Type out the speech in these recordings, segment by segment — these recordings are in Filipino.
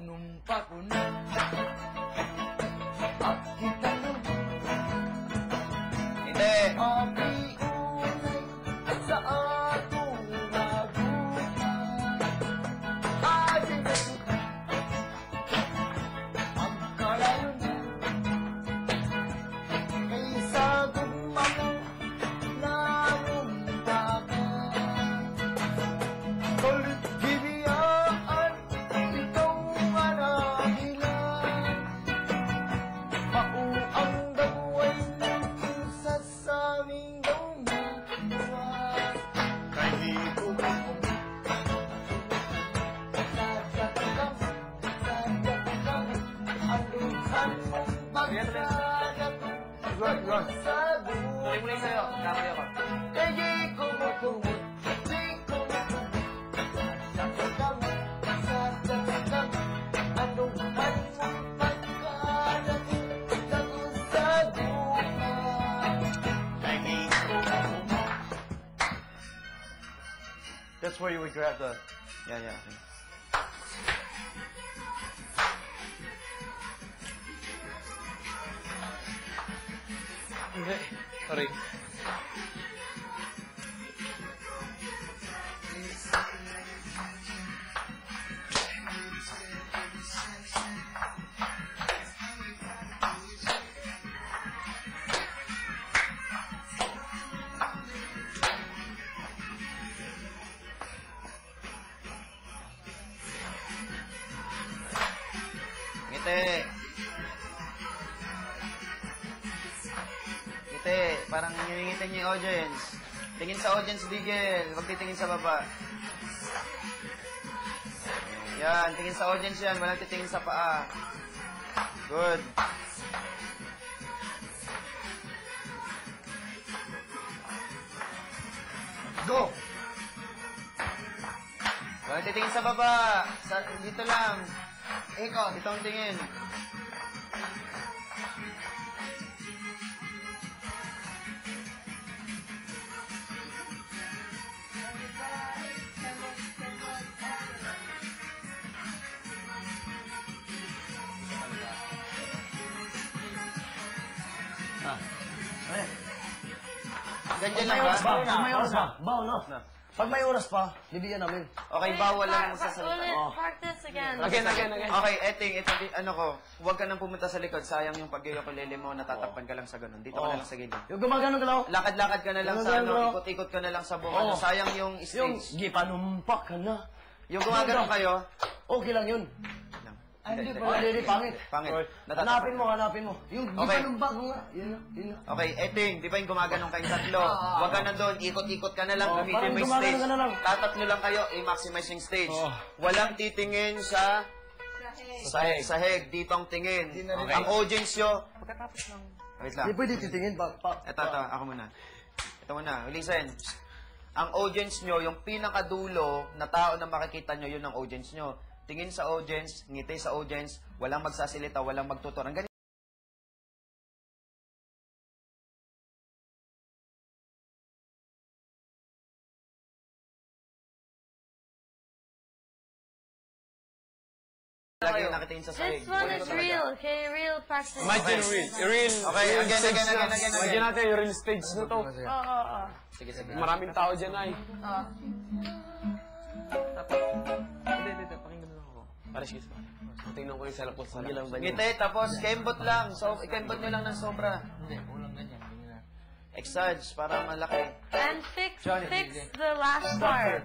panumpa ko na at kita nung Hindi. Api-unay sa atong nagutan. Adin ang kalalunan kaysa gumano nanumbagan. Kulit gibiyaan ikaw manahilan. Mauang daway ng sa saming gawin. Kahit umang sadyatakang ang luhan mong bagsagat sa Tuloy mo lang sa'yo. Kamay ako. Kaya kumukumot, di kumukumot. Sadyatakang ang luhan mong bagsagat sa luhan. That's where you would grab the... Yeah. Okay. Hindi. Sorry. Ngiti. Ngiti. Parang ngingitin niyo yung audience. Tingin sa audience, Bigel. Huwag titingin sa baba. Yan. Tingin sa audience yan. Walang titingin sa paa. Good. Go! Walang titingin sa baba. Dito lang. Ikaw, dito ang tingin. Ganyan lang ba? Pag may oras pa, bawal no? Pag may oras pa, bibigyan namin. Okay, bawal lang magsasalita. Practice again. Again. Okay, ito, ano ko, huwag ka nang pumunta sa likod. Sayang yung pag-ukulele mo, natatakpan ka lang sa ganun. Dito ka na lang sa gilid. Yung gumagano ka lang. Lakad-lakad ka na lang sa ano, ikot-ikot ka na lang sa buong ano. Sayang yung Yung stage. gipanumpak ka na. Yung gumagano kayo, Okay lang yun. Ay, hindi pa. Hindi, pangit. pangit. Hanapin mo. Yung Okay. gipanumpak mo nga. Yun na. Okay, eting, di ba yung gumaganong kayong tatlo? Huwag ka na doon, ikot-ikot ka na lang, gamitin mo yung parang stage. gumagano ka na lang. Tatatlo lang kayo, i-maximize yung stage. Walang titingin sa sahig. Dito ang tingin. Ang audience nyo, pagkatapos ng... Wait lang. Hindi pwede titingin. Ito, ako muna. Ito muna, listen. Ang audience nyo, yung pinakadulo na tao na makikita nyo, yun ang audience nyo. Tingin sa audience, ngiti sa audience, walang magsasalita, walang magtutur. Ang ganito. Lagi nakitingin sa sahig. This one is real, okay? Real practice. Imagine real. Okay, again. Imagine natin yung real stage na to. Oo. Sige. Maraming tao dyan ay. Hindi, pakinggan mo lang ako. Para sige pa. Tingnan ko yung salapos sa lang. Ngiti, tapos kembot lang. So, ikembot nyo lang ng sobra. Hindi, kulang ganyan. Exage, para malaki. And fix the last part.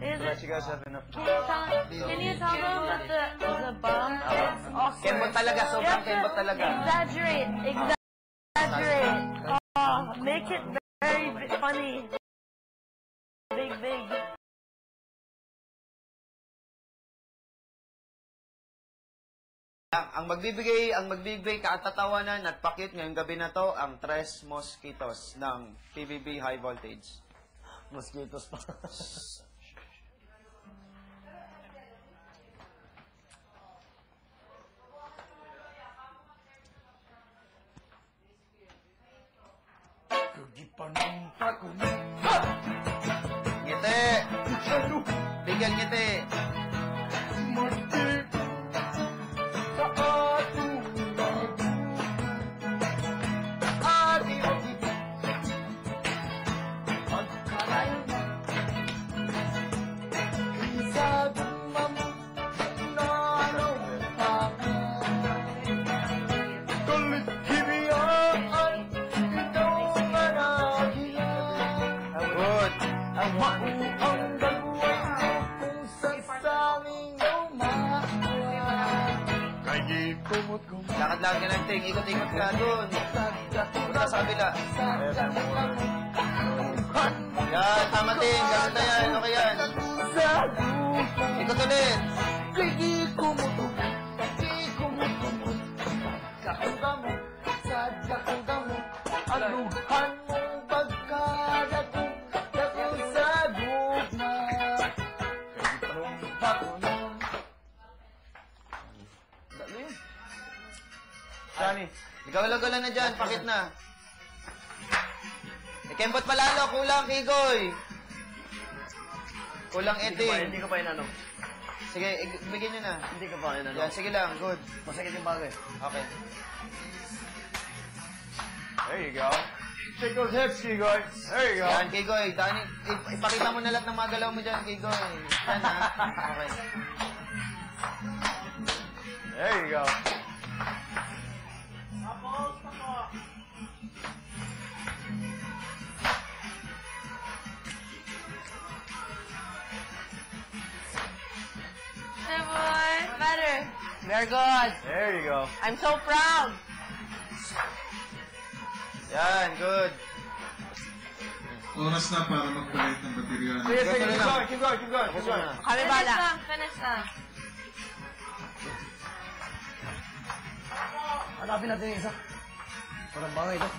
Is it? You guys have enough. Can you tell them that the bum is awkward? Kembot talaga, sobrang kembot talaga. Exaggerate. Make it very funny. Big. Ang magbibigay katatawanan at pakit ngayong gabi na to, ang Tres Mosquitos ng PBB High Voltage. Mosquitos pa. Ngiti! Bigyan ngiti! Lang ka ng ting. Ikot-ikot ka dun. Punta sa kabila. Yan, tama ting. Ganun na yan. Okay yan. Ikot ulit. Johnny. Ikaw lang na dyan. Pakit na. Kembot palalo. Kulang, Kigoy. Kulang eting. Hindi ko pa inano. Sige, bigyan nyo na. Hindi ko pa inano. Yan, sige lang. Good. Masakit yung bagay. Okay. There you go. Shake those hips, Kigoy. There you go. Yan, Kigoy. Ipakita mo na lahat ng mga galaw mo dyan, Kigoy. Yan, ha? Okay. There you go. Hey, boy. Better. Very good. There you go. I'm so proud. Yan, good. Oras na para magpalit ng baterya. Sige, sige, Ganun keep lang. going, keep going, keep going. Tapos Keep mo going. na. Kami bala. Finish na. Hanapin natin yung isa. Parang bangay ito.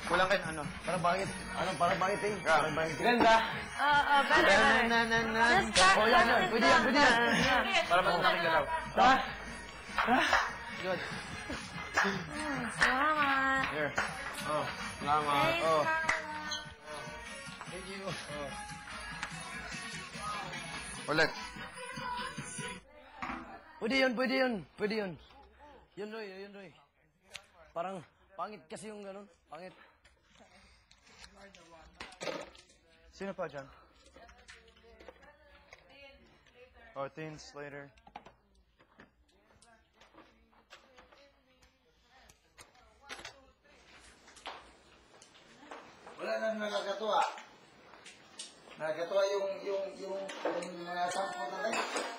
Kulang kayo, ano? Parang bangit. Ano, parang bangit eh. Parang bangit eh. Ganda. Better. Just back. Oh, yan, yan. Pwede yan, pwede yan. Para mas malaking galaw. Good. Salamat. Here. Salamat. Oh. Thank you. Ulit. Pwede yun, pwede yun. Pwede yun. Yun, Roy, yun, Roy. Parang pangit kasi yung ganun. Pangit. Sino pa dyan? Oh, Teens later. Wala nang nagkakatuwa. Nagkakatuwa yung mga sampo na tayo.